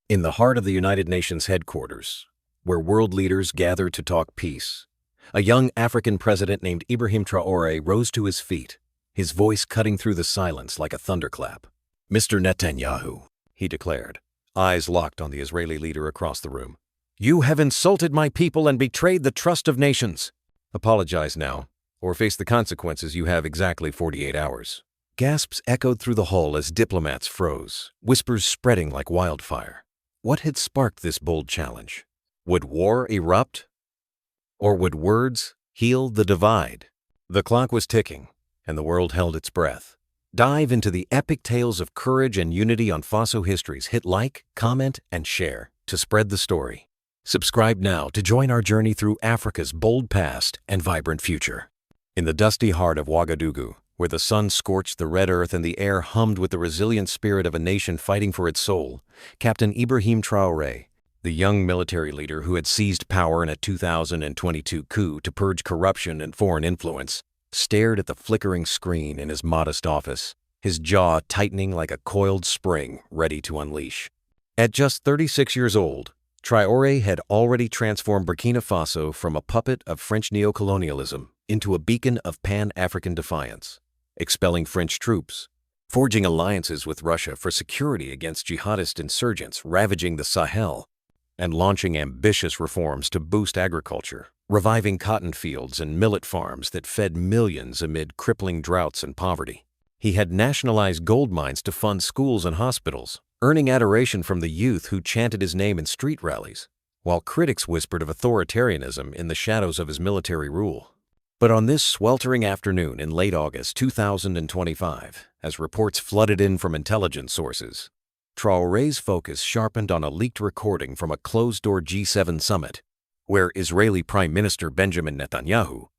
In the heart of the United Nations headquarters, where world leaders gather to talk peace, a young African president named Ibrahim Traoré rose to his feet, his voice cutting through the silence like a thunderclap. "Mr. Netanyahu," he declared, eyes locked on the Israeli leader across the room. "You have insulted my people and betrayed the trust of nations. Apologize now, or face the consequences. You have exactly 48 hours. Gasps echoed through the hall as diplomats froze, whispers spreading like wildfire. What had sparked this bold challenge? Would war erupt? Or would words heal the divide? The clock was ticking, and the world held its breath. Dive into the epic tales of courage and unity on Faso Histories. Hit like, comment, and share to spread the story. Subscribe now to join our journey through Africa's bold past and vibrant future. In the dusty heart of Ouagadougou, where the sun scorched the red earth and the air hummed with the resilient spirit of a nation fighting for its soul, Captain Ibrahim Traoré, the young military leader who had seized power in a 2022 coup to purge corruption and foreign influence, stared at the flickering screen in his modest office, his jaw tightening like a coiled spring ready to unleash. At just 36 years old, Traoré had already transformed Burkina Faso from a puppet of French neocolonialism into a beacon of Pan-African defiance, expelling French troops, forging alliances with Russia for security against jihadist insurgents ravaging the Sahel, and launching ambitious reforms to boost agriculture, reviving cotton fields and millet farms that fed millions amid crippling droughts and poverty. He had nationalized gold mines to fund schools and hospitals, earning adoration from the youth who chanted his name in street rallies, while critics whispered of authoritarianism in the shadows of his military rule. But on this sweltering afternoon in late August 2025, as reports flooded in from intelligence sources, Traoré's focus sharpened on a leaked recording from a closed-door G7 summit, where Israeli Prime Minister Benjamin Netanyahu,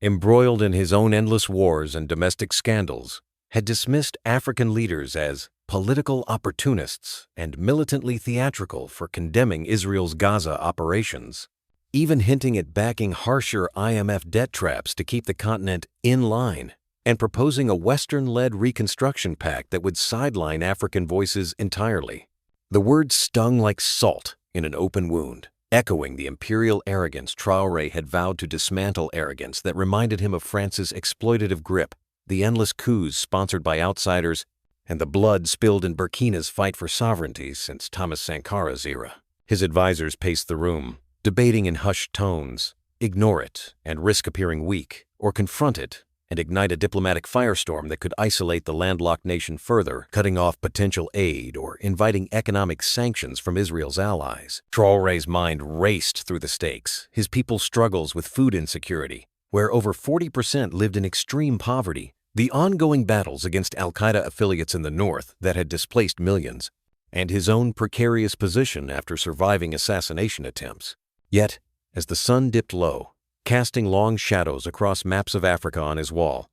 embroiled in his own endless wars and domestic scandals, had dismissed African leaders as political opportunists and militantly theatrical for condemning Israel's Gaza operations, even hinting at backing harsher IMF debt traps to keep the continent in line, and proposing a Western-led reconstruction pact that would sideline African voices entirely. The words stung like salt in an open wound, echoing the imperial arrogance Traoré had vowed to dismantle, arrogance that reminded him of France's exploitative grip, the endless coups sponsored by outsiders, and the blood spilled in Burkina's fight for sovereignty since Thomas Sankara's era. His advisors paced the room, debating in hushed tones, ignore it and risk appearing weak, or confront it and ignite a diplomatic firestorm that could isolate the landlocked nation further, cutting off potential aid or inviting economic sanctions from Israel's allies. Traoré's mind raced through the stakes, his people's struggles with food insecurity, where over 40% lived in extreme poverty, the ongoing battles against al-Qaeda affiliates in the north that had displaced millions, and his own precarious position after surviving assassination attempts. Yet, as the sun dipped low, casting long shadows across maps of Africa on his wall,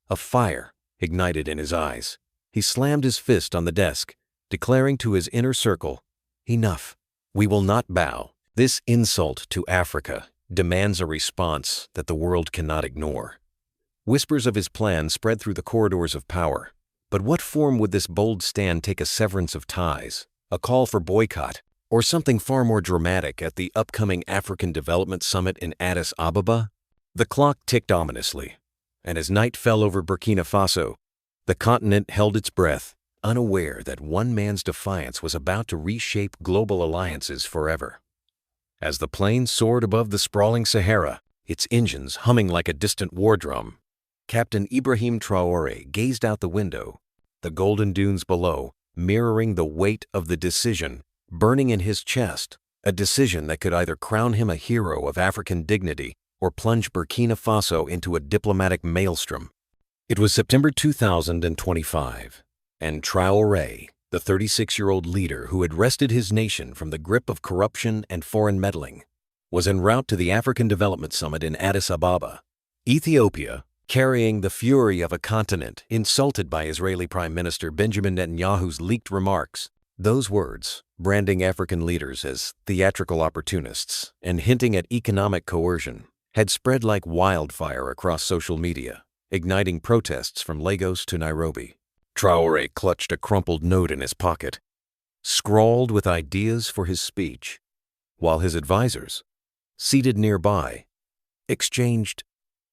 a fire ignited in his eyes. He slammed his fist on the desk, declaring to his inner circle, "Enough. We will not bow. This insult to Africa demands a response that the world cannot ignore." Whispers of his plan spread through the corridors of power. But what form would this bold stand take? A severance of ties, a call for boycott, or something far more dramatic at the upcoming African Development Summit in Addis Ababa? The clock ticked ominously, and as night fell over Burkina Faso, the continent held its breath, unaware that one man's defiance was about to reshape global alliances forever. As the plane soared above the sprawling Sahara, its engines humming like a distant war drum, Captain Ibrahim Traoré gazed out the window, the golden dunes below mirroring the weight of the decision burning in his chest, a decision that could either crown him a hero of African dignity or plunge Burkina Faso into a diplomatic maelstrom. It was September 2025, and Traoré, the 36-year-old leader who had wrested his nation from the grip of corruption and foreign meddling, was en route to the African Development Summit in Addis Ababa, Ethiopia, carrying the fury of a continent insulted by Israeli Prime Minister Benjamin Netanyahu's leaked remarks. Those words, branding African leaders as theatrical opportunists and hinting at economic coercion, had spread like wildfire across social media, igniting protests from Lagos to Nairobi. Traoré clutched a crumpled note in his pocket. scrawled with ideas for his speech, while his advisors, seated nearby, exchanged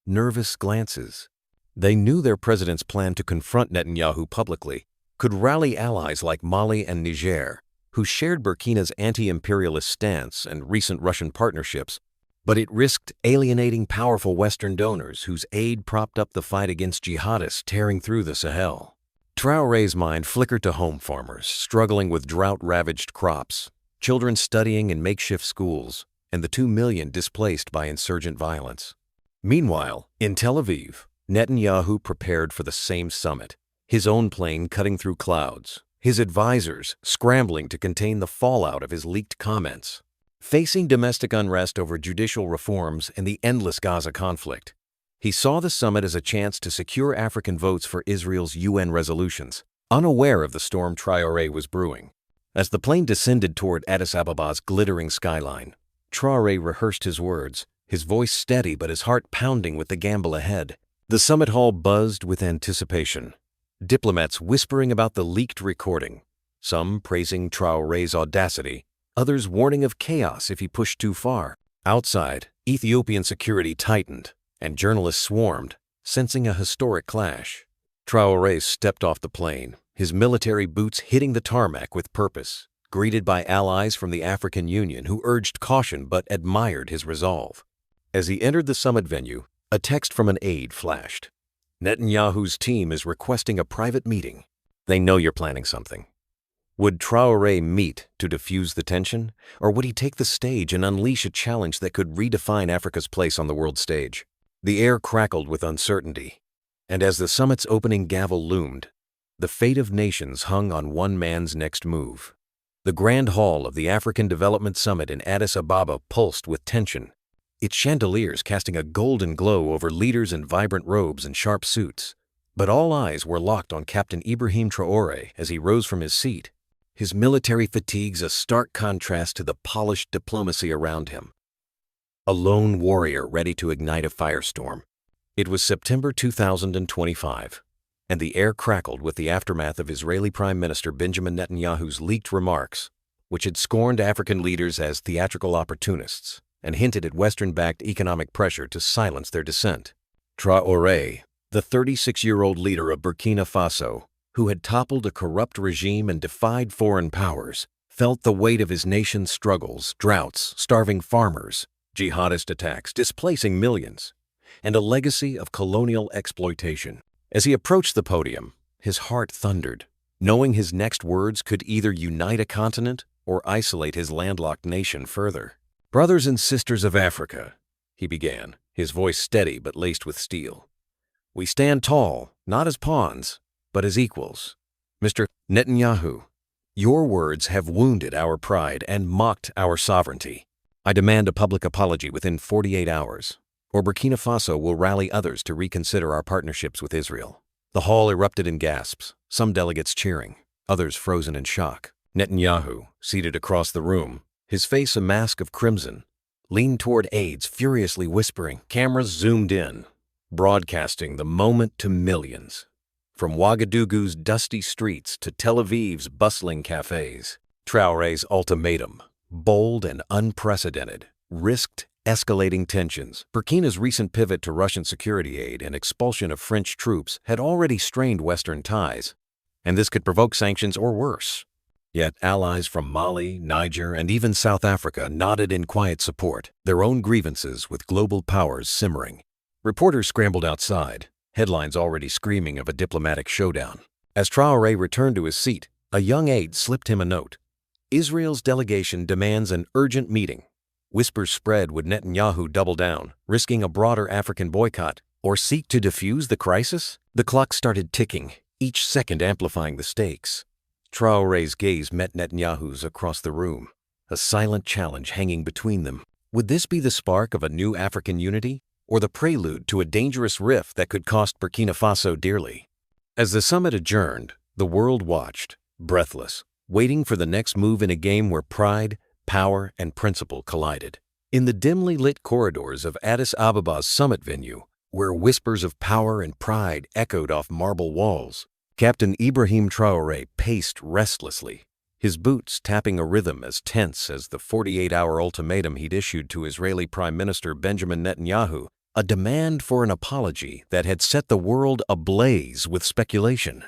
nervous glances. They knew their president's plan to confront Netanyahu publicly could rally allies like Mali and Niger, who shared Burkina's anti-imperialist stance and recent Russian partnerships, but it risked alienating powerful Western donors whose aid propped up the fight against jihadists tearing through the Sahel. Traoré's mind flickered to home farmers struggling with drought-ravaged crops, children studying in makeshift schools, and the 2 million displaced by insurgent violence. Meanwhile, in Tel Aviv, Netanyahu prepared for the same summit, his own plane cutting through clouds, his advisors scrambling to contain the fallout of his leaked comments. Facing domestic unrest over judicial reforms and the endless Gaza conflict, he saw the summit as a chance to secure African votes for Israel's UN resolutions, unaware of the storm Traoré was brewing. As the plane descended toward Addis Ababa's glittering skyline, Traoré rehearsed his words, his voice steady but his heart pounding with the gamble ahead. The summit hall buzzed with anticipation, diplomats whispering about the leaked recording, some praising Traoré's audacity, others warning of chaos if he pushed too far. Outside, Ethiopian security tightened, and journalists swarmed, sensing a historic clash. Traoré stepped off the plane, his military boots hitting the tarmac with purpose, greeted by allies from the African Union who urged caution but admired his resolve. As he entered the summit venue, a text from an aide flashed. Netanyahu's team is requesting a private meeting. They know you're planning something. Would Traoré meet to diffuse the tension, or would he take the stage and unleash a challenge that could redefine Africa's place on the world stage? The air crackled with uncertainty, and as the summit's opening gavel loomed, the fate of nations hung on one man's next move. The Grand Hall of the African Development Summit in Addis Ababa pulsed with tension, its chandeliers casting a golden glow over leaders in vibrant robes and sharp suits. But all eyes were locked on Captain Ibrahim Traoré as he rose from his seat, his military fatigues a stark contrast to the polished diplomacy around him. A lone warrior ready to ignite a firestorm. It was September 2025, and the air crackled with the aftermath of Israeli Prime Minister Benjamin Netanyahu's leaked remarks, which had scorned African leaders as theatrical opportunists and hinted at Western-backed economic pressure to silence their dissent. Traoré, the 36-year-old leader of Burkina Faso, who had toppled a corrupt regime and defied foreign powers, felt the weight of his nation's struggles, droughts, starving farmers, jihadist attacks displacing millions, and a legacy of colonial exploitation. As he approached the podium, his heart thundered, knowing his next words could either unite a continent or isolate his landlocked nation further. "Brothers and sisters of Africa," he began, his voice steady but laced with steel. "We stand tall, not as pawns, but as equals. Mr. Netanyahu, your words have wounded our pride and mocked our sovereignty. I demand a public apology within 48 hours, or Burkina Faso will rally others to reconsider our partnerships with Israel." The hall erupted in gasps, some delegates cheering, others frozen in shock. Netanyahu, seated across the room, his face a mask of crimson, leaned toward aides furiously whispering. Cameras zoomed in, broadcasting the moment to millions. From Ouagadougou's dusty streets to Tel Aviv's bustling cafes, Traoré's ultimatum, bold and unprecedented, risked escalating tensions. Burkina's recent pivot to Russian security aid and expulsion of French troops had already strained Western ties, and this could provoke sanctions or worse. Yet allies from Mali, Niger, and even South Africa nodded in quiet support, their own grievances with global powers simmering. Reporters scrambled outside, headlines already screaming of a diplomatic showdown. As Traoré returned to his seat, a young aide slipped him a note. "Israel's delegation demands an urgent meeting." Whispers spread. Would Netanyahu double down, risking a broader African boycott, or seek to defuse the crisis? The clock started ticking, each second amplifying the stakes. Traoré's gaze met Netanyahu's across the room, a silent challenge hanging between them. Would this be the spark of a new African unity, or the prelude to a dangerous rift that could cost Burkina Faso dearly? As the summit adjourned, the world watched, breathless, waiting for the next move in a game where pride, power, and principle collided. In the dimly lit corridors of Addis Ababa's summit venue, where whispers of power and pride echoed off marble walls, Captain Ibrahim Traoré paced restlessly, his boots tapping a rhythm as tense as the 48-hour ultimatum he'd issued to Israeli Prime Minister Benjamin Netanyahu, a demand for an apology that had set the world ablaze with speculation.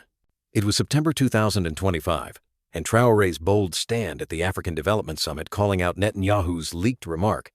It was September 2025, and Traore's bold stand at the African Development Summit calling out Netanyahu's leaked remark